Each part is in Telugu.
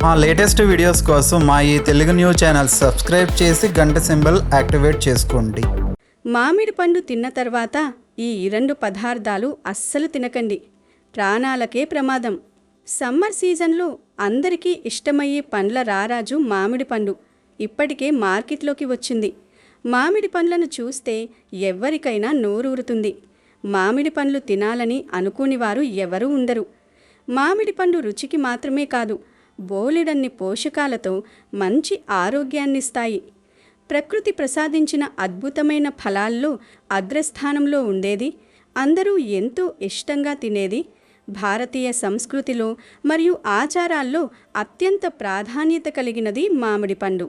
మా లేటెస్ట్ వీడియోస్ కోసం మా ఈ తెలుగు న్యూస్ ఛానల్ సబ్స్క్రైబ్ చేసి గంట సింబల్ యాక్టివేట్ చేసుకోండి. మామిడి పండు తిన్న తర్వాత ఈ 2 పదార్థాలు అస్సలు తినకండి, ప్రాణాలకే ప్రమాదం. సమ్మర్ సీజన్లో అందరికీ ఇష్టమయ్యే పండ్ల రారాజు మామిడి పండు ఇప్పటికే మార్కెట్లోకి వచ్చింది. మామిడి పండ్లను చూస్తే ఎవ్వరికైనా నోరూరుతుంది. మామిడి పండ్లు తినాలని అనుకోని వారు ఎవరూ ఉండరు. మామిడి పండు రుచికి మాత్రమే కాదు, బోలెడన్ని పోషకాలతో మంచి ఆరోగ్యాన్నిస్తాయి. ప్రకృతి ప్రసాదించిన అద్భుతమైన ఫలాల్లో అగ్రస్థానంలో ఉండేది, అందరూ ఎంతో ఇష్టంగా తినేది, భారతీయ సంస్కృతిలో మరియు ఆచారాల్లో అత్యంత ప్రాధాన్యత కలిగినది మామిడి పండు.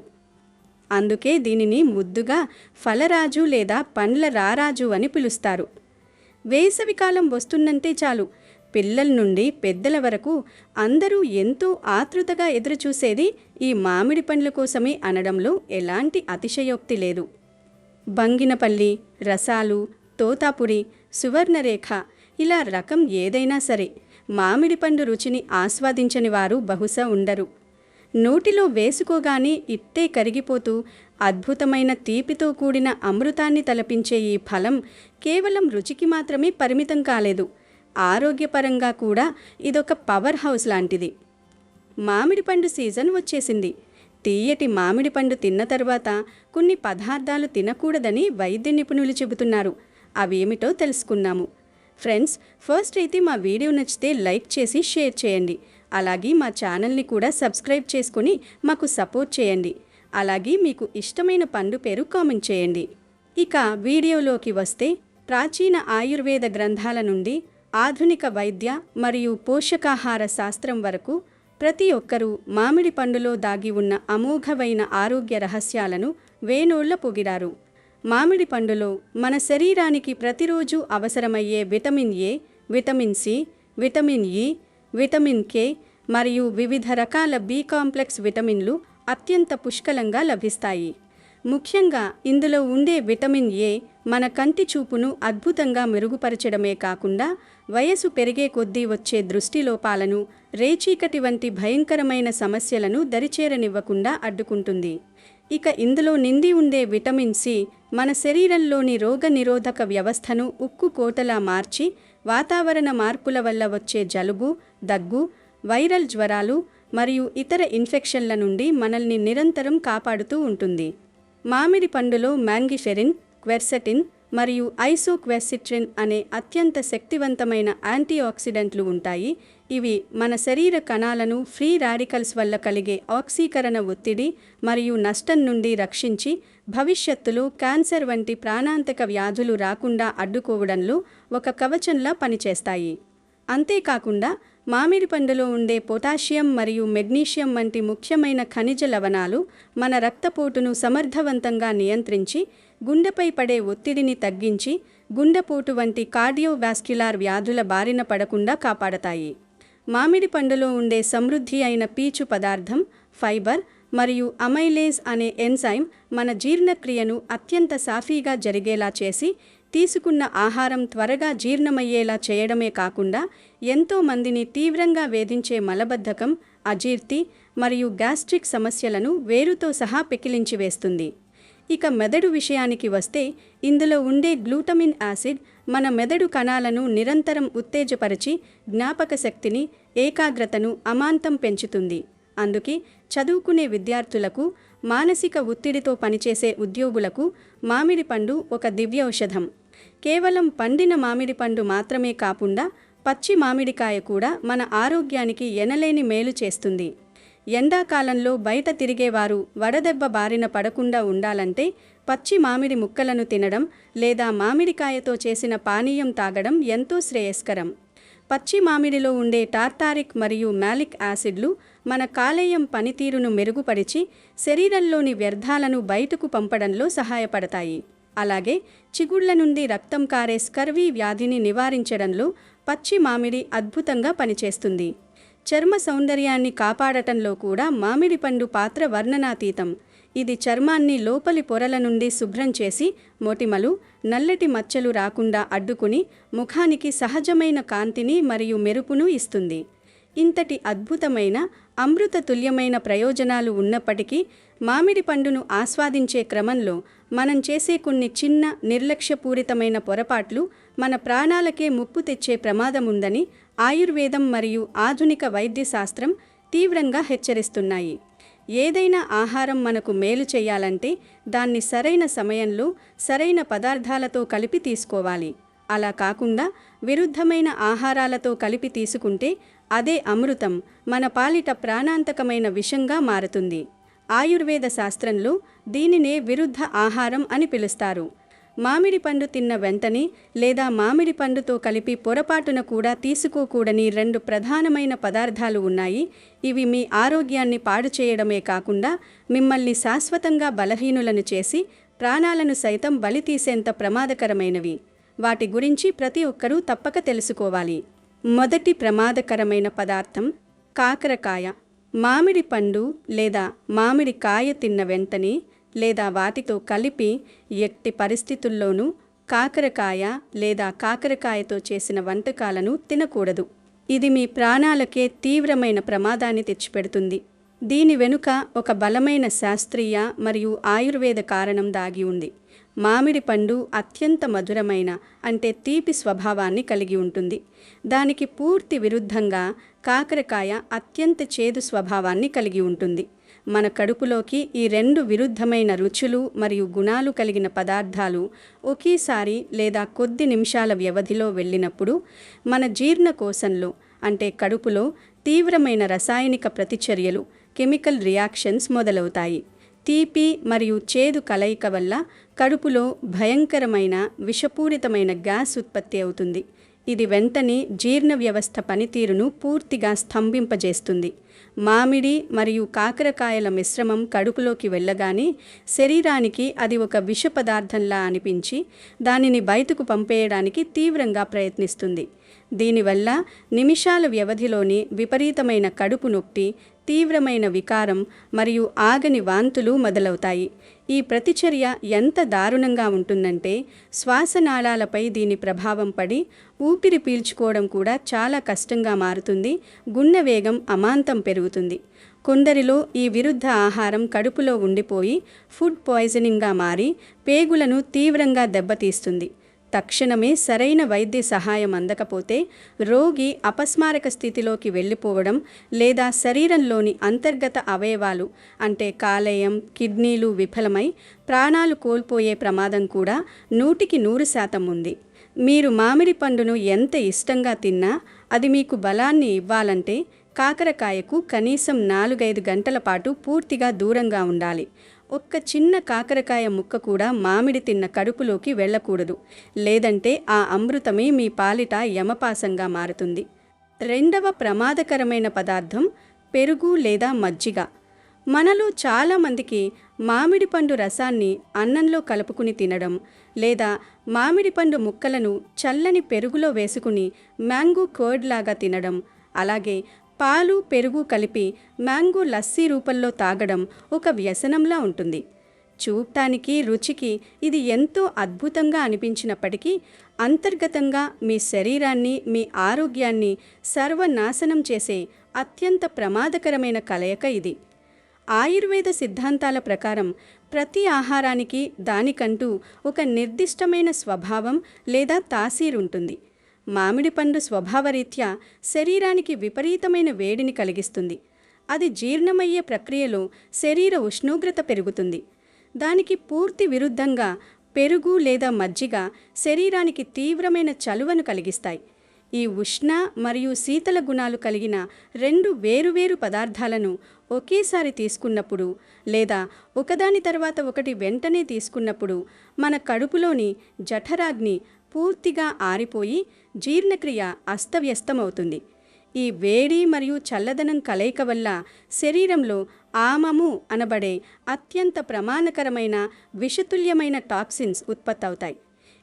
అందుకే దీనిని ముద్దుగా ఫలరాజు లేదా పండ్ల రారాజు అని పిలుస్తారు. వేసవికాలం వస్తుందంటే చాలు, పిల్లల నుండి పెద్దల వరకు అందరూ ఎంతో ఆతృతగా ఎదురుచూసేది ఈ మామిడి పండ్ల కోసమే అనడంలో ఎలాంటి అతిశయోక్తి లేదు. బంగినపల్లి, రసాలు, తోతాపురి, సువర్ణరేఖ ఇలా రకం ఏదైనా సరే మామిడి పండు రుచిని ఆస్వాదించని వారు బహుశా ఉండరు. నోటిలో వేసుకోగానే ఇట్టే కరిగిపోతూ అద్భుతమైన తీపితో కూడిన అమృతాన్ని తలపించే ఈ ఫలం కేవలం రుచికి మాత్రమే పరిమితం కాలేదు, ఆరోగ్యపరంగా కూడా ఇదొక పవర్ హౌస్ లాంటిది. మామిడి పండు సీజన్ వచ్చేసింది. తీయటి మామిడి పండు తిన్న తర్వాత కొన్ని పదార్థాలు తినకూడదని వైద్య నిపుణులు చెబుతున్నారు. అవేమిటో తెలుసుకున్నాము. ఫ్రెండ్స్, ఫస్ట్ అయితే మా వీడియో నచ్చితే లైక్ చేసి షేర్ చేయండి. అలాగే మా ఛానల్ని కూడా సబ్స్క్రైబ్ చేసుకుని మాకు సపోర్ట్ చేయండి. అలాగే మీకు ఇష్టమైన పండు పేరు కామెంట్ చేయండి. ఇక వీడియోలోకి వస్తే, ప్రాచీన ఆయుర్వేద గ్రంథాల నుండి ఆధునిక వైద్య మరియు పోషకాహార శాస్త్రం వరకు ప్రతి ఒక్కరూ మామిడి పండులో దాగి ఉన్న అమోఘమైన ఆరోగ్య రహస్యాలను వేనోళ్ల పొగిడారు. మామిడి పండులో మన శరీరానికి ప్రతిరోజు అవసరమయ్యే vitamin A, vitamin C, vitamin E, vitamin K మరియు వివిధ రకాల బి కాంప్లెక్స్ విటమిన్లు అత్యంత పుష్కలంగా లభిస్తాయి. ముఖ్యంగా ఇందులో ఉండే విటమిన్ ఏ మన కంటి చూపును అద్భుతంగా మెరుగుపరచడమే కాకుండా వయసు పెరిగే కొద్దీ వచ్చే దృష్టి లోపాలను, రేచీకటి వంటి భయంకరమైన సమస్యలను దరిచేరనివ్వకుండా అడ్డుకుంటుంది. ఇక ఇందులో నిండి ఉండే విటమిన్ సి మన శరీరంలోని రోగనిరోధక వ్యవస్థను ఉక్కు కోటలా మార్చి వాతావరణ మార్పుల వల్ల వచ్చే జలుబు, దగ్గు, వైరల్ జ్వరాలు మరియు ఇతర ఇన్ఫెక్షన్ల నుండి మనల్ని నిరంతరం కాపాడుతూ ఉంటుంది. మామిడి పండులో మ్యాంగిఫెరిన్, క్వెర్సెటిన్ మరియు ఐసోక్వెర్సిట్రిన్ అనే అత్యంత శక్తివంతమైన యాంటీఆక్సిడెంట్లు ఉంటాయి. ఇవి మన శరీర కణాలను ఫ్రీ రాడికల్స్ వల్ల కలిగే ఆక్సీకరణ ఒత్తిడి మరియు నష్టం నుండి రక్షించి భవిష్యత్తులో క్యాన్సర్ వంటి ప్రాణాంతక వ్యాధులు రాకుండా అడ్డుకోవడంలో ఒక కవచంలా పనిచేస్తాయి. అంతేకాకుండా మామిడి పండులో ఉండే పొటాషియం మరియు మెగ్నీషియం వంటి ముఖ్యమైన ఖనిజ లవణాలు మన రక్తపోటును సమర్థవంతంగా నియంత్రించి గుండెపై పడే ఒత్తిడిని తగ్గించి గుండెపోటు వంటి కార్డియోవాస్క్యులార్ వ్యాధుల బారిన పడకుండా కాపాడతాయి. మామిడి పండులో ఉండే సమృద్ధి అయిన పీచు పదార్థం, ఫైబర్ మరియు అమైలేజ్ అనే ఎంజైమ్ మన జీర్ణక్రియను అత్యంత సాఫీగా జరిగేలా చేసి తీసుకున్న ఆహారం త్వరగా జీర్ణమయ్యేలా చేయడమే కాకుండా ఎంతో మందిని తీవ్రంగా వేధించే మలబద్ధకం, అజీర్తి మరియు గ్యాస్ట్రిక్ సమస్యలను వేరుతో సహా పెకిలించి వేస్తుంది. ఇక మెదడు విషయానికి వస్తే, ఇందులో ఉండే గ్లూటమిన్ యాసిడ్ మన మెదడు కణాలను నిరంతరం ఉత్తేజపరిచి జ్ఞాపక శక్తిని, ఏకాగ్రతను అమాంతం పెంచుతుంది. అందుకే చదువుకునే విద్యార్థులకు, మానసిక ఒత్తిడితో పనిచేసే ఉద్యోగులకు మామిడి పండు ఒక దివ్యౌషధం. కేవలం పండిన మామిడి పండు మాత్రమే కాకుండా పచ్చి మామిడికాయ కూడా మన ఆరోగ్యానికి ఎనలేని మేలు చేస్తుంది. ఎండాకాలంలో బయట తిరిగేవారు వడదెబ్బ బారిన పడకుండా ఉండాలంటే పచ్చి మామిడి ముక్కలను తినడం లేదా మామిడికాయతో చేసిన పానీయం తాగడం ఎంతో శ్రేయస్కరం. పచ్చి మామిడిలో ఉండే టార్టారిక్ మరియు మాలిక్ యాసిడ్లు మన కాలేయం పనితీరును మెరుగుపరిచి శరీరంలోని వ్యర్థాలను బయటకు పంపడంలో సహాయపడతాయి. అలాగే చిగుళ్ల నుండి రక్తం కారే స్కర్వీ వ్యాధిని నివారించడంలో పచ్చి మామిడి అద్భుతంగా పనిచేస్తుంది. చర్మ సౌందర్యాన్ని కాపాడటంలో కూడా మామిడి పండు పాత్ర వర్ణనాతీతం. ఇది చర్మాన్ని లోపలి పొరల నుండి శుభ్రం చేసి మొటిమలు, నల్లటి మచ్చలు రాకుండా అడ్డుకుని ముఖానికి సహజమైన కాంతిని మరియు మెరుపును ఇస్తుంది. ఇంతటి అద్భుతమైన అమృత తుల్యమైన ప్రయోజనాలు ఉన్నప్పటికీ మామిడి పండును ఆస్వాదించే క్రమంలో మనం చేసే కొన్ని చిన్న నిర్లక్ష్యపూరితమైన పొరపాట్లు మన ప్రాణాలకే ముప్పు తెచ్చే ప్రమాదం ఉందని ఆయుర్వేదం మరియు ఆధునిక వైద్య శాస్త్రం తీవ్రంగా హెచ్చరిస్తున్నాయి. ఏదైనా ఆహారం మనకు మేలు చేయాలంటే దాన్ని సరైన సమయంలో సరైన పదార్థాలతో కలిపి తీసుకోవాలి. అలా కాకుండా విరుద్ధమైన ఆహారాలతో కలిపి తీసుకుంటే అదే అమృతం మన పాలిట ప్రాణాంతకమైన విషంగా మారుతుంది. ఆయుర్వేద శాస్త్రంలో దీనినే విరుద్ధ ఆహారం అని పిలుస్తారు. మామిడి పండు తిన్న వెంటనే లేదా మామిడి పండుతో కలిపి పొరపాటున కూడా తీసుకోకూడని 2 ప్రధానమైన పదార్థాలు ఉన్నాయి. ఇవి మీ ఆరోగ్యాన్ని పాడు చేయడమే కాకుండా మిమ్మల్ని శాశ్వతంగా బలహీనులను చేసి ప్రాణాలను సైతం బలి తీసేంత ప్రమాదకరమైనవి. వాటి గురించి ప్రతి ఒక్కరూ తప్పక తెలుసుకోవాలి. మొదటి ప్రమాదకరమైన పదార్థం కాకరకాయ. మామిడి పండు లేదా మామిడి కాయ తిన్న వెంటనే లేదా వాటితో కలిపి ఎట్టి పరిస్థితుల్లోనూ కాకరకాయ లేదా కాకరకాయతో చేసిన వంటకాలను తినకూడదు. ఇది మీ ప్రాణాలకే తీవ్రమైన ప్రమాదాన్ని తెచ్చిపెడుతుంది. దీని వెనుక ఒక బలమైన శాస్త్రీయ మరియు ఆయుర్వేద కారణం దాగి ఉంది. మామిడి పండు అత్యంత మధురమైన అంటే తీపి స్వభావాన్ని కలిగి ఉంటుంది. దానికి పూర్తి విరుద్ధంగా కాకరకాయ అత్యంత చేదు స్వభావాన్ని కలిగి ఉంటుంది. మన కడుపులోకి ఈ 2 విరుద్ధమైన రుచులు మరియు గుణాలు కలిగిన పదార్థాలు ఒకేసారి లేదా కొద్ది నిమిషాల వ్యవధిలో వెళ్ళినప్పుడు మన జీర్ణకోశంలో అంటే కడుపులో తీవ్రమైన రసాయనిక ప్రతిచర్యలు కెమికల్ రియాక్షన్స్ మొదలవుతాయి. తీపి మరియు చేదు కలయిక వల్ల కడుపులో భయంకరమైన విషపూరితమైన గ్యాస్ ఉత్పత్తి అవుతుంది. ఇది వెంటనే జీర్ణ వ్యవస్థ పనితీరును పూర్తిగా స్తంభింపజేస్తుంది. మామిడి మరియు కాకరకాయల మిశ్రమం కడుపులోకి వెళ్ళగానే శరీరానికి అది ఒక విష పదార్థంలా అనిపించి దానిని బయటకు పంపేయడానికి తీవ్రంగా ప్రయత్నిస్తుంది. దీనివల్ల నిమిషాల వ్యవధిలోనే విపరీతమైన కడుపు నొప్పి, తీవ్రమైన వికారం మరియు ఆగని వాంతులు మొదలవుతాయి. ఈ ప్రతిచర్య ఎంత దారుణంగా ఉంటుందంటే శ్వాసనాళాలపై దీని ప్రభావం పడి ఊపిరి పీల్చుకోవడం కూడా చాలా కష్టంగా మారుతుంది. గుండె వేగం అమాంతం పెరుగుతుంది. కొందరిలో ఈ విరుద్ధ ఆహారం కడుపులో ఉండిపోయి ఫుడ్ పాయిజనింగ్గా మారి పేగులను తీవ్రంగా దెబ్బతీస్తుంది. తక్షణమే సరైన వైద్య సహాయం అందకపోతే రోగి అపస్మారక స్థితిలోకి వెళ్ళిపోవడం లేదా శరీరంలోని అంతర్గత అవయవాలు అంటే కాలేయం, కిడ్నీలు విఫలమై ప్రాణాలు కోల్పోయే ప్రమాదం కూడా 100% ఉంది. మీరు మామిడి పండును ఎంత ఇష్టంగా తిన్నా అది మీకు బలాన్ని ఇవ్వాలంటే కాకరకాయకు కనీసం 4-5 గంటల పాటు పూర్తిగా దూరంగా ఉండాలి. ఒక్క చిన్న కాకరకాయ ముక్క కూడా మామిడి తిన్న కడుపులోకి వెళ్ళకూడదు. లేదంటే ఆ అమృతమే మీ పాలిట యమపాసంగా మారుతుంది. 2వ ప్రమాదకరమైన పదార్థం పెరుగు లేదా మజ్జిగ. మనలో చాలామందికి మామిడి పండు రసాన్ని అన్నంలో కలుపుకుని తినడం లేదా మామిడి పండు ముక్కలను చల్లని పెరుగులో వేసుకుని మ్యాంగో కర్డ్ లాగా తినడం, అలాగే పాలు పెరుగు కలిపి మ్యాంగో లస్సీ రూపంలో తాగడం ఒక వ్యసనంలా ఉంటుంది. చూడటానికి రుచికి ఇది ఎంతో అద్భుతంగా అనిపించినప్పటికీ అంతర్గతంగా మీ శరీరాన్ని, మీ ఆరోగ్యాన్ని సర్వనాశనం చేసే అత్యంత ప్రమాదకరమైన కలయిక ఇది. ఆయుర్వేద సిద్ధాంతాల ప్రకారం ప్రతి ఆహారానికి దానికంటూ ఒక నిర్దిష్టమైన స్వభావం లేదా తాసీరుంటుంది. మామిడి పండు స్వభావరీత్యా శరీరానికి విపరీతమైన వేడిని కలిగిస్తుంది. అది జీర్ణమయ్యే ప్రక్రియలో శరీర ఉష్ణోగ్రత పెరుగుతుంది. దానికి పూర్తి విరుద్ధంగా పెరుగు లేదా మజ్జిగ శరీరానికి తీవ్రమైన చలువను కలిగిస్తాయి. ఈ ఉష్ణ మరియు శీతల గుణాలు కలిగిన 2 వేరువేరు పదార్థాలను ఒకేసారి తీసుకున్నప్పుడు లేదా ఒకదాని తర్వాత ఒకటి వెంటనే తీసుకున్నప్పుడు మన కడుపులోని జఠరాగ్ని పూర్తిగా ఆరిపోయి జీర్ణక్రియ అస్తవ్యస్తమవుతుంది. ఈ వేడి మరియు చల్లదనం కలయిక వల్ల శరీరంలో ఆమము అనబడే అత్యంత ప్రమాదకరమైన విషతుల్యమైన టాక్సిన్స్ ఉత్పత్తవుతాయి.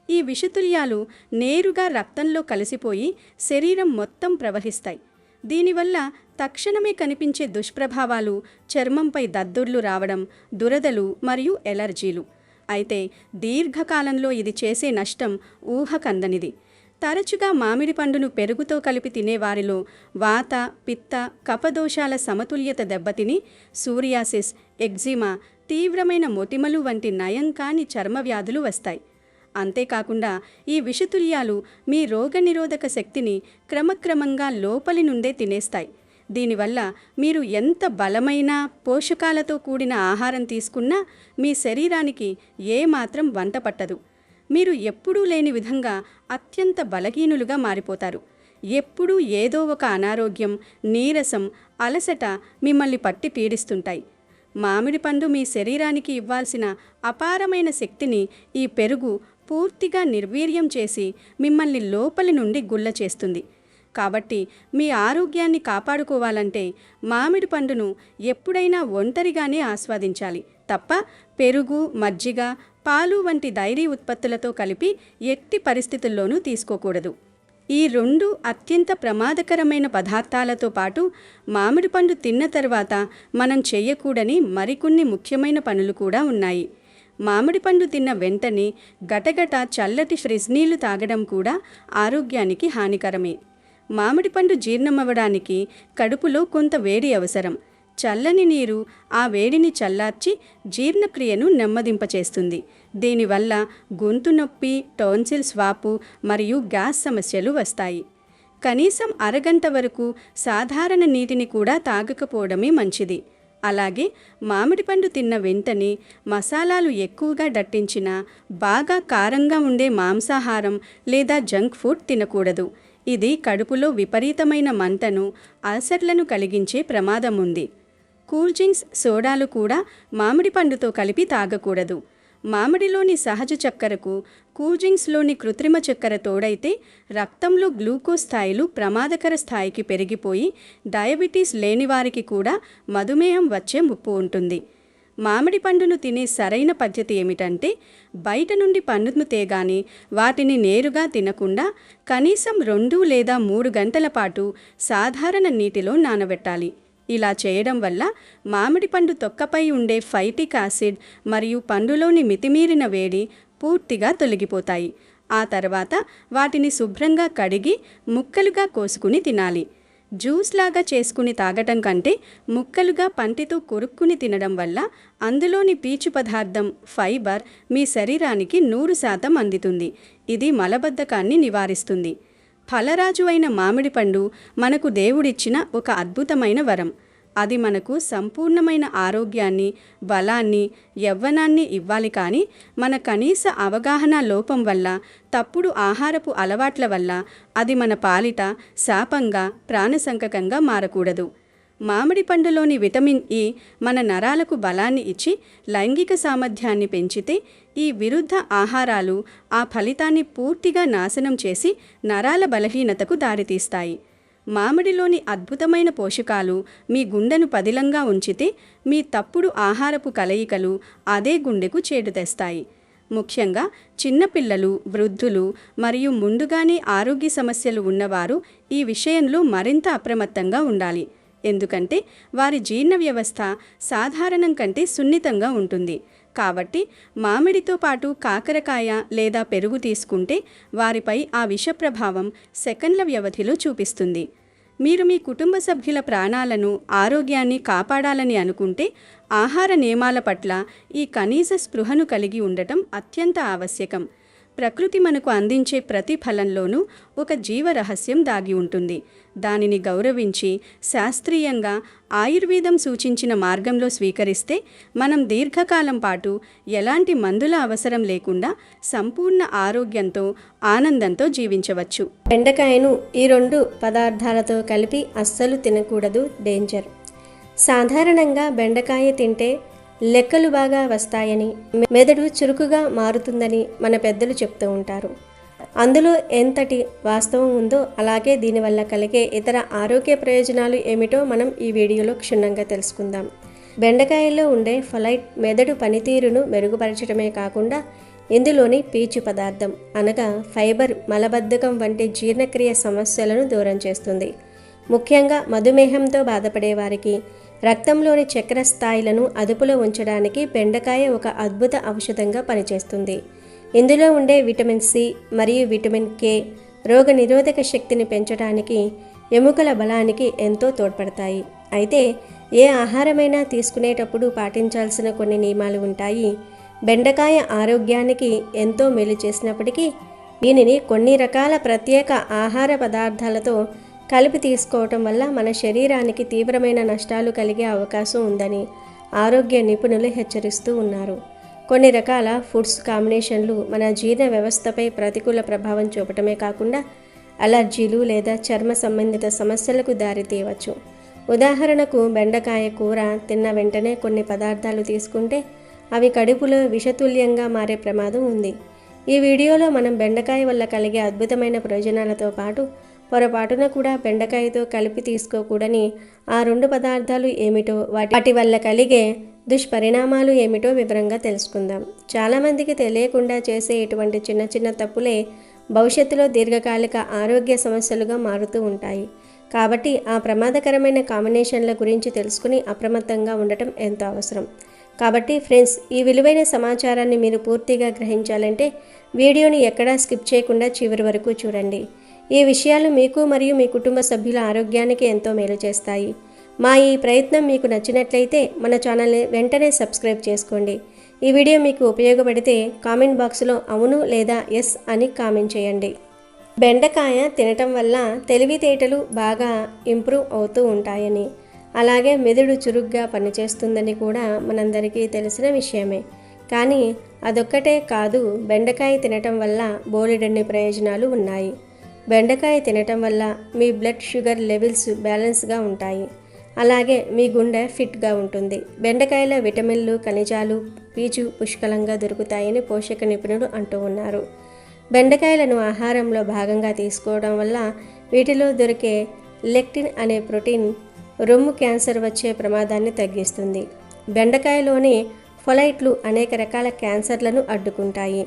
ఈ విషతుల్యాలు నేరుగా రక్తంలో కలిసిపోయి శరీరం మొత్తం ప్రవహిస్తాయి. దీనివల్ల తక్షణమే కనిపించే దుష్ప్రభావాలు చర్మంపై దద్దుర్లు రావడం, దురదలు మరియు ఎలర్జీలు. అయితే దీర్ఘకాలంలో ఇది చేసే నష్టం ఊహకందనిది. తరచుగా మామిడి పండును పెరుగుతో కలిపి తినేవారిలో వాత, పిత్త, కఫదోషాల సమతుల్యత దెబ్బతిని సూరియాసిస్, ఎగ్జిమా, తీవ్రమైన మొటిమలు వంటి నయం కాని చర్మ వ్యాధులు వస్తాయి. అంతేకాకుండా ఈ విషతుల్యాలు మీ రోగనిరోధక శక్తిని క్రమక్రమంగా లోపలి నుండే తినేస్తాయి. దీనివల్ల మీరు ఎంత బలమైన పోషకాలతో కూడిన ఆహారం తీసుకున్నా మీ శరీరానికి ఏమాత్రం వంట పట్టదు. మీరు ఎప్పుడూ లేని విధంగా అత్యంత బలహీనులుగా మారిపోతారు. ఎప్పుడూ ఏదో ఒక అనారోగ్యం, నీరసం, అలసట మిమ్మల్ని పట్టి పీడిస్తుంటాయి. మామిడి పండు మీ శరీరానికి ఇవ్వాల్సిన అపారమైన శక్తిని ఈ పెరుగు పూర్తిగా నిర్వీర్యం చేసి మిమ్మల్ని లోపలి నుండి గుల్ల చేస్తుంది. కాబట్టి మీ ఆరోగ్యాన్ని కాపాడుకోవాలంటే మామిడి పండును ఎప్పుడైనా ఒంటరిగానే ఆస్వాదించాలి తప్ప పెరుగు, మజ్జిగ, పాలు వంటి డైరీ ఉత్పత్తులతో కలిపి ఎట్టి పరిస్థితుల్లోనూ తీసుకోకూడదు. ఈ 2 అత్యంత ప్రమాదకరమైన పదార్థాలతో పాటు మామిడి పండు తిన్న తర్వాత మనం చేయకూడని మరికొన్ని ముఖ్యమైన పనులు కూడా ఉన్నాయి. మామిడి పండు తిన్న వెంటనే గటగట చల్లటి ఫ్రిజ్ నీళ్లు తాగడం కూడా ఆరోగ్యానికి హానికరమే. మామిడి పండు జీర్ణమవ్వడానికి కడుపులో కొంత వేడి అవసరం. చల్లని నీరు ఆ వేడిని చల్లార్చి జీర్ణక్రియను నెమ్మదింపచేస్తుంది. దీనివల్ల గొంతు నొప్పి, టోన్సిల్స్ వాపు మరియు గ్యాస్ సమస్యలు వస్తాయి. కనీసం అరగంట వరకు సాధారణ నీటిని కూడా తాగకపోవడమే మంచిది. అలాగే మామిడి పండు తిన్న వెంటనే మసాలాలు ఎక్కువగా దట్టించిన, బాగా కారంగా ఉండే మాంసాహారం లేదా జంక్ ఫుడ్ తినకూడదు. ఇది కడుపులో విపరీతమైన మంటను, అల్సర్లను కలిగించే ప్రమాదం ఉంది. కూల్ డ్రింక్స్, సోడాలు కూడా మామిడి పండుతో కలిపి తాగకూడదు. మామిడిలోని సహజ చక్కెరకు కూల్ డ్రింక్స్లోని కృత్రిమ చక్కెర తోడైతే రక్తంలో గ్లూకోజ్ స్థాయిలు ప్రమాదకర స్థాయికి పెరిగిపోయి డయాబెటీస్ లేని వారికి కూడా మధుమేహం వచ్చే ముప్పు ఉంటుంది. మామిడి పండును తినే సరైన పద్ధతి ఏమిటంటే బయట నుండి పండును తేగానే వాటిని నేరుగా తినకుండా కనీసం 2 లేదా 3 గంటల పాటు సాధారణ నీటిలో నానబెట్టాలి. ఇలా చేయడం వల్ల మామిడి పండు తొక్కపై ఉండే ఫైటిక్ యాసిడ్ మరియు పండులోని మితిమీరిన వేడి పూర్తిగా తొలగిపోతాయి. ఆ తర్వాత వాటిని శుభ్రంగా కడిగి ముక్కలుగా కోసుకుని తినాలి. జ్యూస్ లాగా చేసుకుని తాగటం కంటే ముక్కలుగా పంటితో కొరుక్కుని తినడం వల్ల అందులోని పీచు పదార్థం, ఫైబర్ మీ శరీరానికి 100% అందుతుంది. ఇది మలబద్ధకాన్ని నివారిస్తుంది. ఫలరాజు అయిన మామిడి పండు మనకు దేవుడిచ్చిన ఒక అద్భుతమైన వరం. అది మనకు సంపూర్ణమైన ఆరోగ్యాన్ని, బలాన్ని, యవ్వనాన్ని ఇవ్వాలి. కానీ మన కనీస అవగాహన లోపం వల్ల, తప్పుడు ఆహారపు అలవాట్ల వల్ల అది మన పాలిట శాపంగా, ప్రాణసంకకంగా మారకూడదు. మామిడి పండులోని విటమిన్ ఇ మన నరాలకు బలాన్ని ఇచ్చి లైంగిక సామర్థ్యాన్ని పెంచితే, ఈ విరుద్ధ ఆహారాలు ఆ ఫలితాన్ని పూర్తిగా నాశనం చేసి నరాల బలహీనతకు దారితీస్తాయి. మామిడిలోని అద్భుతమైన పోషకాలు మీ గుండెను పదిలంగా ఉంచితే, మీ తప్పుడు ఆహారపు కలయికలు అదే గుండెకు చేటు తెస్తాయి. ముఖ్యంగా చిన్నపిల్లలు, వృద్ధులు మరియు ముందుగానే ఆరోగ్య సమస్యలు ఉన్నవారు ఈ విషయంలో మరింత అప్రమత్తంగా ఉండాలి. ఎందుకంటే వారి జీర్ణ వ్యవస్థ సాధారణం కంటే సున్నితంగా ఉంటుంది. కాబట్టి మామిడితో పాటు కాకరకాయ లేదా పెరుగు తీసుకుంటే వారిపై ఆ విష ప్రభావం సెకండ్ల వ్యవధిలో చూపిస్తుంది. మీరు మీ కుటుంబ సభ్యుల ప్రాణాలను, ఆరోగ్యాన్ని కాపాడాలని అనుకుంటే ఆహార నియమాల పట్ల ఈ కనీస స్పృహను కలిగి ఉండటం అత్యంత ఆవశ్యకం. ప్రకృతి మనకు అందించే ప్రతి ఫలంలోనూ ఒక జీవరహస్యం దాగి ఉంటుంది. దానిని గౌరవించి శాస్త్రీయంగా ఆయుర్వేదం సూచించిన మార్గంలో స్వీకరిస్తే మనం దీర్ఘకాలం పాటు ఎలాంటి మందుల అవసరం లేకుండా సంపూర్ణ ఆరోగ్యంతో, ఆనందంతో జీవించవచ్చు. బెండకాయను ఈ 2 పదార్థాలతో కలిపి అస్సలు తినకూడదు, డేంజర్. సాధారణంగా బెండకాయ తింటే లెక్కలు బాగా వస్తాయని, మెదడు చురుకుగా మారుతుందని మన పెద్దలు చెప్తూ ఉంటారు. అందులో ఎంతటి వాస్తవం ఉందో, అలాగే దీనివల్ల కలిగే ఇతర ఆరోగ్య ప్రయోజనాలు ఏమిటో మనం ఈ వీడియోలో క్షుణ్ణంగా తెలుసుకుందాం. బెండకాయల్లో ఉండే ఫలైట్ మెదడు పనితీరును మెరుగుపరచడమే కాకుండా ఇందులోని పీచు పదార్థం అనగా ఫైబర్ మలబద్ధకం వంటి జీర్ణక్రియ సమస్యలను దూరం చేస్తుంది. ముఖ్యంగా మధుమేహంతో బాధపడే వారికి రక్తంలోని చక్కెర స్థాయిలను అదుపులో ఉంచడానికి బెండకాయ ఒక అద్భుత ఔషధంగా పనిచేస్తుంది. ఇందులో ఉండే విటమిన్ సి మరియు విటమిన్ కే రోగనిరోధక శక్తిని పెంచడానికి, ఎముకల బలానికి ఎంతో తోడ్పడతాయి. అయితే ఏ ఆహారమైనా తీసుకునేటప్పుడు పాటించాల్సిన కొన్ని నియమాలు ఉంటాయి. బెండకాయ ఆరోగ్యానికి ఎంతో మేలు చేసినప్పటికీ దీనిని కొన్ని రకాల ప్రత్యేక ఆహార పదార్థాలతో కలిపి తీసుకోవటం వల్ల మన శరీరానికి తీవ్రమైన నష్టాలు కలిగే అవకాశం ఉందని ఆరోగ్య నిపుణులు హెచ్చరిస్తూ ఉన్నారు. కొన్ని రకాల ఫుడ్స్ కాంబినేషన్లు మన జీర్ణ వ్యవస్థపై ప్రతికూల ప్రభావం చూపటమే కాకుండా అలర్జీలు లేదా చర్మ సంబంధిత సమస్యలకు దారితీయవచ్చు. ఉదాహరణకు బెండకాయ కూర తిన్న వెంటనే కొన్ని పదార్థాలు తీసుకుంటే అవి కడుపులో విషతుల్యంగా మారే ప్రమాదం ఉంది. ఈ వీడియోలో మనం బెండకాయ వల్ల కలిగే అద్భుతమైన ప్రయోజనాలతో పాటు పొరపాటున కూడా బెండకాయతో కలిపి తీసుకోకూడని ఆ 2 పదార్థాలు ఏమిటో, వాటి వల్ల కలిగే దుష్పరిణామాలు ఏమిటో వివరంగా తెలుసుకుందాం. చాలామందికి తెలియకుండా చేసే ఇటువంటి చిన్న చిన్న తప్పులే భవిష్యత్తులో దీర్ఘకాలిక ఆరోగ్య సమస్యలుగా మారుతూ ఉంటాయి. కాబట్టి ఆ ప్రమాదకరమైన కాంబినేషన్ల గురించి తెలుసుకుని అప్రమత్తంగా ఉండటం ఎంతో అవసరం. కాబట్టి ఫ్రెండ్స్, ఈ విలువైన సమాచారాన్ని మీరు పూర్తిగా గ్రహించాలంటే వీడియోని ఎక్కడా స్కిప్ చేయకుండా చివరి వరకు చూడండి. ఈ విషయాలు మీకు మరియు మీ కుటుంబ సభ్యుల ఆరోగ్యానికి ఎంతో మేలు చేస్తాయి. మా ఈ ప్రయత్నం మీకు నచ్చినట్లయితే మన ఛానల్ని వెంటనే సబ్స్క్రైబ్ చేసుకోండి. ఈ వీడియో మీకు ఉపయోగపడితే కామెంట్ బాక్స్లో అవును లేదా ఎస్ అని కామెంట్ చేయండి. బెండకాయ తినటం వల్ల తెలివితేటలు బాగా ఇంప్రూవ్ అవుతూ ఉంటాయని, అలాగే మెదడు చురుగ్గా పనిచేస్తుందని కూడా మనందరికీ తెలిసిన విషయమే. కానీ అదొక్కటే కాదు, బెండకాయ తినటం వల్ల బోలెడన్ని ప్రయోజనాలు ఉన్నాయి. బెండకాయ తినటం వల్ల మీ బ్లడ్ షుగర్ లెవెల్స్ బ్యాలెన్స్గా ఉంటాయి. అలాగే మీ గుండె ఫిట్గా ఉంటుంది. బెండకాయలో విటమిన్లు, ఖనిజాలు, పీచు పుష్కలంగా దొరుకుతాయని పోషక నిపుణులు అంటూ ఉన్నారు. బెండకాయలను ఆహారంలో భాగంగా తీసుకోవడం వల్ల వీటిలో దొరికే లెక్టిన్ అనే ప్రోటీన్ రొమ్ము క్యాన్సర్ వచ్చే ప్రమాదాన్ని తగ్గిస్తుంది. బెండకాయలోని ఫొలైట్లు అనేక రకాల క్యాన్సర్లను అడ్డుకుంటాయి.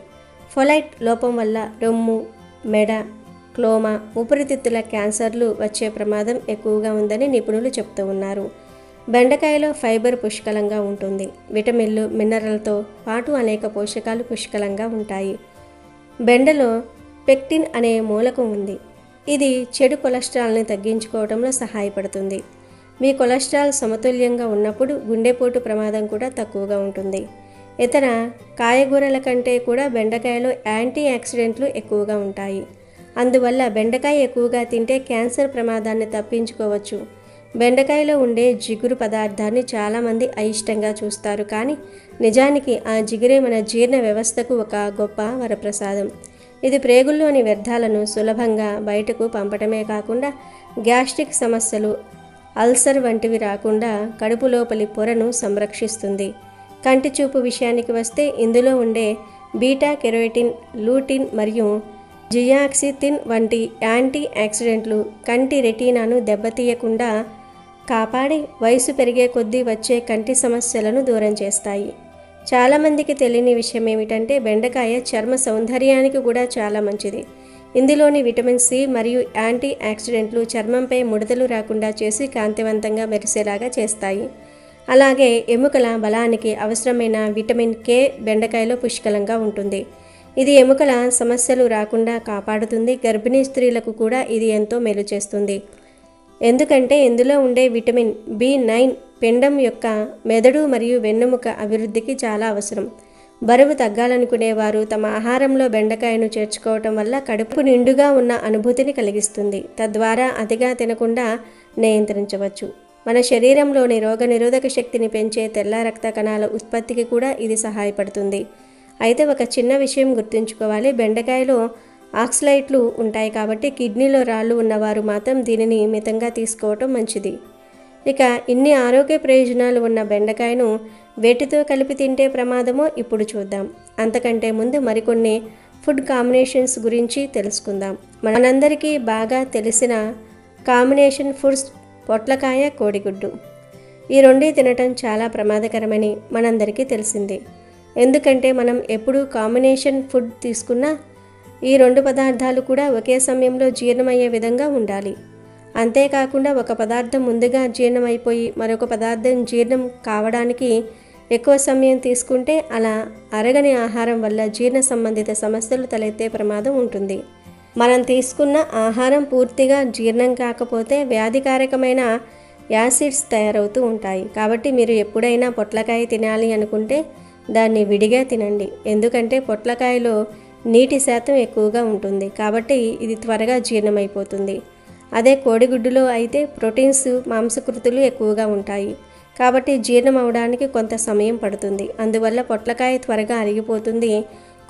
ఫొలైట్ లోపం వల్ల రొమ్ము, మెడ, క్లోమా, ఊపిరితిత్తుల క్యాన్సర్లు వచ్చే ప్రమాదం ఎక్కువగా ఉందని నిపుణులు చెప్తూ ఉన్నారు. బెండకాయలో ఫైబర్ పుష్కలంగా ఉంటుంది. విటమిన్లు, మినరల్తో పాటు అనేక పోషకాలు పుష్కలంగా ఉంటాయి. బెండలో పెక్టిన్ అనే మూలకం ఉంది. ఇది చెడు కొలెస్ట్రాల్ని తగ్గించుకోవడంలో సహాయపడుతుంది. మీ కొలెస్ట్రాల్ సమతుల్యంగా ఉన్నప్పుడు గుండెపోటు ప్రమాదం కూడా తక్కువగా ఉంటుంది. ఇతర కాయగూరల కంటే కూడా బెండకాయలో యాంటీ ఆక్సిడెంట్లు ఎక్కువగా ఉంటాయి. అందువల్ల బెండకాయ ఎక్కువగా తింటే క్యాన్సర్ ప్రమాదాన్ని తప్పించుకోవచ్చు. బెండకాయలో ఉండే జిగురు పదార్థాన్ని చాలామంది అయిష్టంగా చూస్తారు, కానీ నిజానికి ఆ జిగురే మన జీర్ణ వ్యవస్థకు ఒక గొప్ప వరప్రసాదం. ఇది ప్రేగుల్లోని వ్యర్థాలను సులభంగా బయటకు పంపటమే కాకుండా గ్యాస్ట్రిక్ సమస్యలు, అల్సర్ వంటివి రాకుండా కడుపు లోపలి పొరను సంరక్షిస్తుంది. కంటి చూపు విషయానికి వస్తే ఇందులో ఉండే బీటా కెరోటిన్, లూటిన్ మరియు జియాక్సితిన్ వంటి యాంటీ ఆక్సిడెంట్లు కంటి రెటీనాను దెబ్బతీయకుండా కాపాడి వయసు పెరిగే కొద్దీ వచ్చే కంటి సమస్యలను దూరం చేస్తాయి. చాలామందికి తెలియని విషయం ఏమిటంటే బెండకాయ చర్మ సౌందర్యానికి కూడా చాలా మంచిది. ఇందులోని విటమిన్ సి మరియు యాంటీ ఆక్సిడెంట్లు చర్మంపై ముడతలు రాకుండా చేసి కాంతివంతంగా మెరిసేలాగా చేస్తాయి. అలాగే ఎముకల బలానికి అవసరమైన విటమిన్ కే బెండకాయలో పుష్కలంగా ఉంటుంది. ఇది ఎముకల సమస్యలు రాకుండా కాపాడుతుంది. గర్భిణీ స్త్రీలకు కూడా ఇది ఎంతో మేలు చేస్తుంది. ఎందుకంటే ఇందులో ఉండే విటమిన్ B9 పిండం యొక్క మెదడు మరియు వెన్నెముక అభివృద్ధికి చాలా అవసరం. బరువు తగ్గాలనుకునేవారు తమ ఆహారంలో బెండకాయను చేర్చుకోవటం వల్ల కడుపు నిండుగా ఉన్న అనుభూతిని కలిగిస్తుంది. తద్వారా అతిగా తినకుండా నియంత్రించవచ్చు. మన శరీరంలోని రోగనిరోధక శక్తిని పెంచే తెల్ల రక్త కణాల ఉత్పత్తికి కూడా ఇది సహాయపడుతుంది. అయితే ఒక చిన్న విషయం గుర్తుంచుకోవాలి, బెండకాయలో ఆక్సలైట్లు ఉంటాయి కాబట్టి కిడ్నీలో రాళ్ళు ఉన్నవారు మాత్రం దీనిని మితంగా తీసుకోవటం మంచిది. ఇక ఇన్ని ఆరోగ్య ప్రయోజనాలు ఉన్న బెండకాయను వేటితో కలిపి తింటే ప్రమాదమో ఇప్పుడు చూద్దాం. అంతకంటే ముందు మరికొన్ని ఫుడ్ కాంబినేషన్స్ గురించి తెలుసుకుందాం. మనందరికీ బాగా తెలిసిన కాంబినేషన్ ఫుడ్స్ పొట్లకాయ, కోడిగుడ్డు. ఈ రెండే తినటం చాలా ప్రమాదకరమని మనందరికీ తెలిసిందే. ఎందుకంటే మనం ఎప్పుడూ కాంబినేషన్ ఫుడ్ తీసుకున్నా ఈ 2 పదార్థాలు కూడా ఒకే సమయంలో జీర్ణమయ్యే విధంగా ఉండాలి. అంతేకాకుండా ఒక పదార్థం ముందుగా జీర్ణమైపోయి మరొక పదార్థం జీర్ణం కావడానికి ఎక్కువ సమయం తీసుకుంటే అలా అరగని ఆహారం వల్ల జీర్ణ సంబంధిత సమస్యలు తలెత్తే ప్రమాదం ఉంటుంది. మనం తీసుకున్న ఆహారం పూర్తిగా జీర్ణం కాకపోతే వ్యాధికారకమైన యాసిడ్స్ తయారవుతూ ఉంటాయి. కాబట్టి మీరు ఎప్పుడైనా పొట్లకాయ తినాలి అనుకుంటే దాన్ని విడిగా తినండి. ఎందుకంటే పొట్లకాయలో నీటి శాతం ఎక్కువగా ఉంటుంది కాబట్టి ఇది త్వరగా జీర్ణమైపోతుంది. అదే కోడిగుడ్డులో అయితే ప్రోటీన్స్, మాంసకృతులు ఎక్కువగా ఉంటాయి కాబట్టి జీర్ణం అవడానికి కొంత సమయం పడుతుంది. అందువల్ల పొట్లకాయ త్వరగా అరిగిపోతుంది,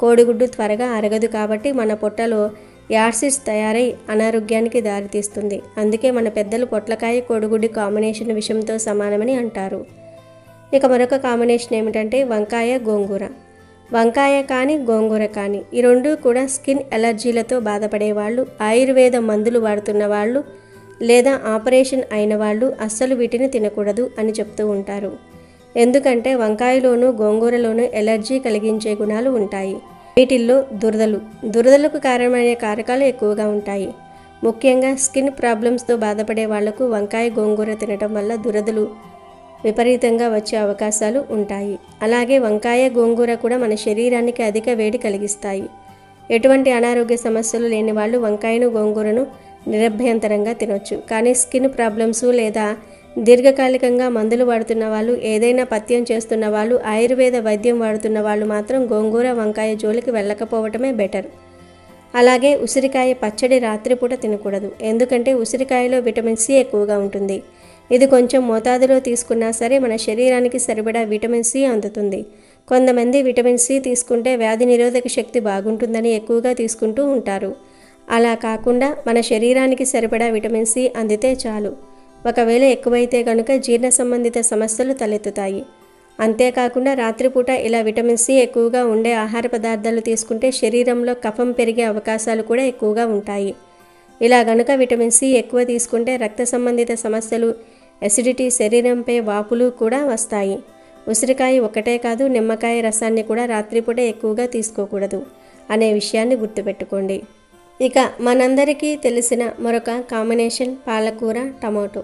కోడిగుడ్డు త్వరగా అరగదు. కాబట్టి మన పొట్టలో యాసిడ్స్ తయారై అనారోగ్యానికి దారితీస్తుంది. అందుకే మన పెద్దలు పొట్లకాయ కోడిగుడ్డు కాంబినేషన్ విషంతో సమానమని అంటారు. ఇక మరొక కాంబినేషన్ ఏమిటంటే వంకాయ గోంగూర. వంకాయ కానీ గోంగూర కానీ ఈ రెండూ కూడా స్కిన్ ఎలర్జీలతో బాధపడే వాళ్ళు, ఆయుర్వేద మందులు వాడుతున్న వాళ్ళు లేదా ఆపరేషన్ అయిన వాళ్ళు అస్సలు వీటిని తినకూడదు అని చెప్తూ ఉంటారు. ఎందుకంటే వంకాయలోనూ గోంగూరలోనూ ఎలర్జీ కలిగించే గుణాలు ఉంటాయి. వీటిల్లో దురదలకు కారణమయ్యే కారకాలు ఎక్కువగా ఉంటాయి. ముఖ్యంగా స్కిన్ ప్రాబ్లమ్స్తో బాధపడే వాళ్లకు వంకాయ గోంగూర తినడం వల్ల దురదలు విపరీతంగా వచ్చే అవకాశాలు ఉంటాయి. అలాగే వంకాయ గోంగూర కూడా మన శరీరానికి అధిక వేడి కలిగిస్తాయి. ఎటువంటి అనారోగ్య సమస్యలు లేని వాళ్ళు వంకాయను గోంగూరను నిరభ్యంతరంగా తినొచ్చు. కానీ స్కిన్ ప్రాబ్లమ్స్ లేదా దీర్ఘకాలికంగా మందులు వాడుతున్న వాళ్ళు, ఏదైనా పథ్యం చేస్తున్న వాళ్ళు, ఆయుర్వేద వైద్యం వాడుతున్న వాళ్ళు మాత్రం గోంగూర వంకాయ జోలికి వెళ్ళకపోవటమే బెటర్. అలాగే ఉసిరికాయ పచ్చడి రాత్రిపూట తినకూడదు. ఎందుకంటే ఉసిరికాయలో విటమిన్ సి ఎక్కువగా ఉంటుంది. ఇది కొంచెం మోతాదులో తీసుకున్నా సరే మన శరీరానికి సరిపడా విటమిన్ సి అందుతుంది. కొంతమంది విటమిన్ సి తీసుకుంటే వ్యాధి నిరోధక శక్తి బాగుంటుందని ఎక్కువగా తీసుకుంటూ ఉంటారు. అలా కాకుండా మన శరీరానికి సరిపడా విటమిన్ సి అందితే చాలు. ఒకవేళ ఎక్కువైతే కనుక జీర్ణ సంబంధిత సమస్యలు తలెత్తుతాయి. అంతేకాకుండా రాత్రిపూట ఇలా విటమిన్ సి ఎక్కువగా ఉండే ఆహార పదార్థాలు తీసుకుంటే శరీరంలో కఫం పెరిగే అవకాశాలు కూడా ఎక్కువగా ఉంటాయి. ఇలా గనుక విటమిన్ సి ఎక్కువ తీసుకుంటే రక్త సంబంధిత సమస్యలు, ఎసిడిటీ, శరీరంపై వాపులు కూడా వస్తాయి. ఉసిరికాయ ఒకటే కాదు, నిమ్మకాయ రసాన్ని కూడా రాత్రిపూట ఎక్కువగా తీసుకోకూడదు అనే విషయాన్ని గుర్తుపెట్టుకోండి. ఇక మనందరికీ తెలిసిన మరొక కాంబినేషన్ పాలకూర టమాటో.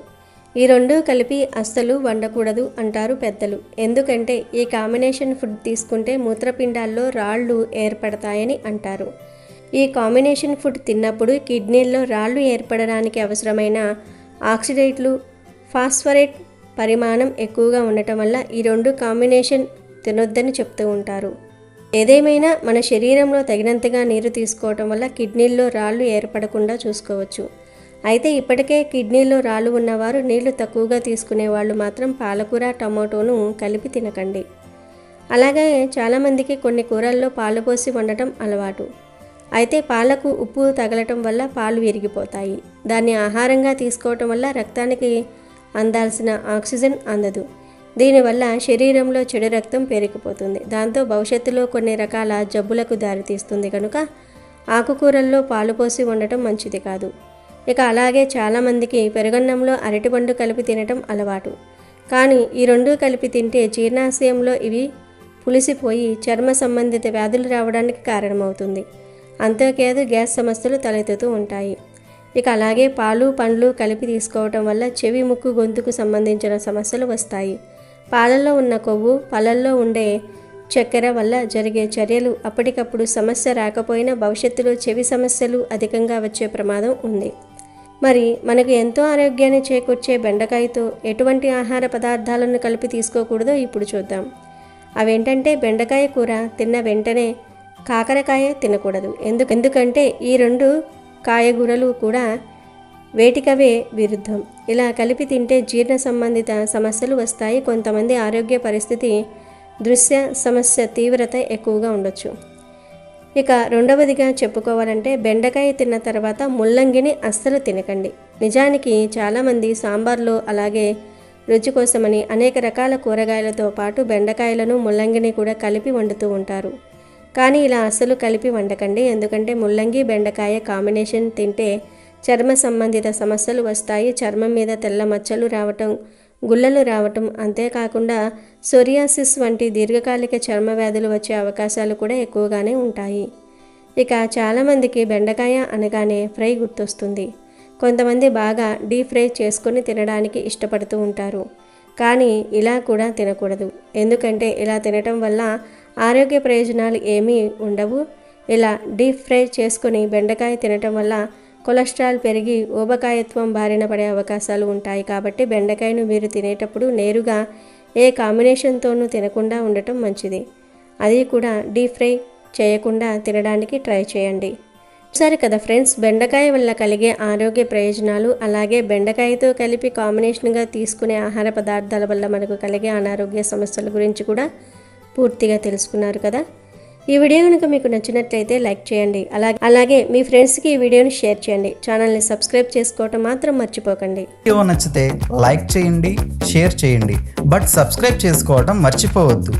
ఈ రెండూ కలిపి అస్సలు వండకూడదు అంటారు పెద్దలు. ఎందుకంటే ఈ కాంబినేషన్ ఫుడ్ తీసుకుంటే మూత్రపిండాల్లో రాళ్ళు ఏర్పడతాయని అంటారు. ఈ కాంబినేషన్ ఫుడ్ తిన్నప్పుడు కిడ్నీల్లో రాళ్ళు ఏర్పడడానికి అవసరమైన ఆక్సిడేట్లు, ఫాస్ఫరేట్ పరిమాణం ఎక్కువగా ఉండటం వల్ల ఈ రెండు కాంబినేషన్ తినొద్దని చెప్తూ ఉంటారు. ఏదేమైనా మన శరీరంలో తగినంతగా నీరు తీసుకోవటం వల్ల కిడ్నీల్లో రాళ్ళు ఏర్పడకుండా చూసుకోవచ్చు. అయితే ఇప్పటికే కిడ్నీలో రాళ్ళు ఉన్నవారు నీళ్లు తక్కువగా తీసుకునే వాళ్ళు మాత్రం పాలకూర టమాటోను కలిపి తినకండి. అలాగే చాలామందికి కొన్ని కూరల్లో పాలు పోసి వండటం అలవాటు. అయితే పాలకు ఉప్పు తగలటం వల్ల పాలు విరిగిపోతాయి. దాన్ని ఆహారంగా తీసుకోవటం వల్ల రక్తానికి అందాల్సిన ఆక్సిజన్ అందదు. దీనివల్ల శరీరంలో చెడు రక్తం పేరుకుపోతుంది. దాంతో భవిష్యత్తులో కొన్ని రకాల జబ్బులకు దారితీస్తుంది. కనుక ఆకుకూరల్లో పాలు పోసి వండటం మంచిది కాదు. ఇక అలాగే చాలామందికి పెరుగన్నంలో అరటిపండు కలిపి తినటం అలవాటు. కానీ ఈ రెండూ కలిపి తింటే జీర్ణాశయంలో ఇవి పులిసిపోయి చర్మ సంబంధిత వ్యాధులు రావడానికి కారణమవుతుంది. అంతేకాదు గ్యాస్ సమస్యలు తలెత్తుతూ ఉంటాయి. ఇక అలాగే పాలు, పండ్లు కలిపి తీసుకోవటం వల్ల చెవి, ముక్కు, గొంతుకు సంబంధించిన సమస్యలు వస్తాయి. పాలల్లో ఉన్న కొవ్వు, పళ్ళల్లో ఉండే చక్కెర వల్ల జరిగే చర్యలు అప్పటికప్పుడు సమస్య రాకపోయినా భవిష్యత్తులో చెవి సమస్యలు అధికంగా వచ్చే ప్రమాదం ఉంది. మరి మనకు ఎంతో ఆరోగ్యాన్ని చేకూర్చే బెండకాయతో ఎటువంటి ఆహార పదార్థాలను కలిపి తీసుకోకూడదో ఇప్పుడు చూద్దాం. అవేంటంటే బెండకాయ కూర తిన్న వెంటనే కాకరకాయ తినకూడదు. ఎందుకంటే ఈ రెండు కాయగూరలు కూడా వేటికవే విరుద్ధం. ఇలా కలిపి తింటే జీర్ణ సంబంధిత సమస్యలు వస్తాయి. కొంతమంది ఆరోగ్య పరిస్థితి దృశ్య సమస్య తీవ్రత ఎక్కువగా ఉండొచ్చు. ఇక రెండవదిగా చెప్పుకోవాలంటే బెండకాయ తిన్న తర్వాత ముల్లంగిని అస్సలు తినకండి. నిజానికి చాలామంది సాంబార్లో అలాగే రుచి కోసమని అనేక రకాల కూరగాయలతో పాటు బెండకాయలను, ముల్లంగిని కూడా కలిపి వండుతూ ఉంటారు. కానీ ఇలా అస్సలు కలిపి వండకండి. ఎందుకంటే ముల్లంగి, బెండకాయ కాంబినేషన్ తింటే చర్మ సంబంధిత సమస్యలు వస్తాయి. చర్మం మీద తెల్ల మచ్చలు రావటం, గుల్లలు రావటం, అంతేకాకుండా సోరియాసిస్ వంటి దీర్ఘకాలిక చర్మ వ్యాధులు వచ్చే అవకాశాలు కూడా ఎక్కువగానే ఉంటాయి. ఇక చాలామందికి బెండకాయ అనగానే ఫ్రై గుర్తొస్తుంది. కొంతమంది బాగా డీప్ ఫ్రై చేసుకొని తినడానికి ఇష్టపడుతూ ఉంటారు. కానీ ఇలా కూడా తినకూడదు. ఎందుకంటే ఇలా తినటం వల్ల ఆరోగ్య ప్రయోజనాలు ఏమీ ఉండవు. ఇలా డీప్ ఫ్రై చేసుకుని బెండకాయ తినటం వల్ల కొలెస్ట్రాల్ పెరిగి ఊబకాయత్వం బారిన పడే అవకాశాలు ఉంటాయి. కాబట్టి బెండకాయను మీరు తినేటప్పుడు నేరుగా ఏ కాంబినేషన్తోనూ తినకుండా ఉండటం మంచిది. అది కూడా డీప్ ఫ్రై చేయకుండా తినడానికి ట్రై చేయండి. సరే కదా ఫ్రెండ్స్, బెండకాయ వల్ల కలిగే ఆరోగ్య ప్రయోజనాలు, అలాగే బెండకాయతో కలిపి కాంబినేషన్గా తీసుకునే ఆహార పదార్థాల వల్ల మనకు కలిగే అనారోగ్య సమస్యల గురించి కూడా పూర్తిగా తెలుసుకున్నారు కదా. ఈ వీడియో కనుక మీకు నచ్చినట్లయితే లైక్ చేయండి. అలాగే మీ ఫ్రెండ్స్కి ఈ వీడియోని షేర్ చేయండి. ఛానల్ని సబ్స్క్రైబ్ చేసుకోవటం మాత్రం మర్చిపోకండి. వీడియో నచ్చితే లైక్ చేయండి, షేర్ చేయండి, బట్ సబ్స్క్రైబ్ చేసుకోవడం మర్చిపోవద్దు.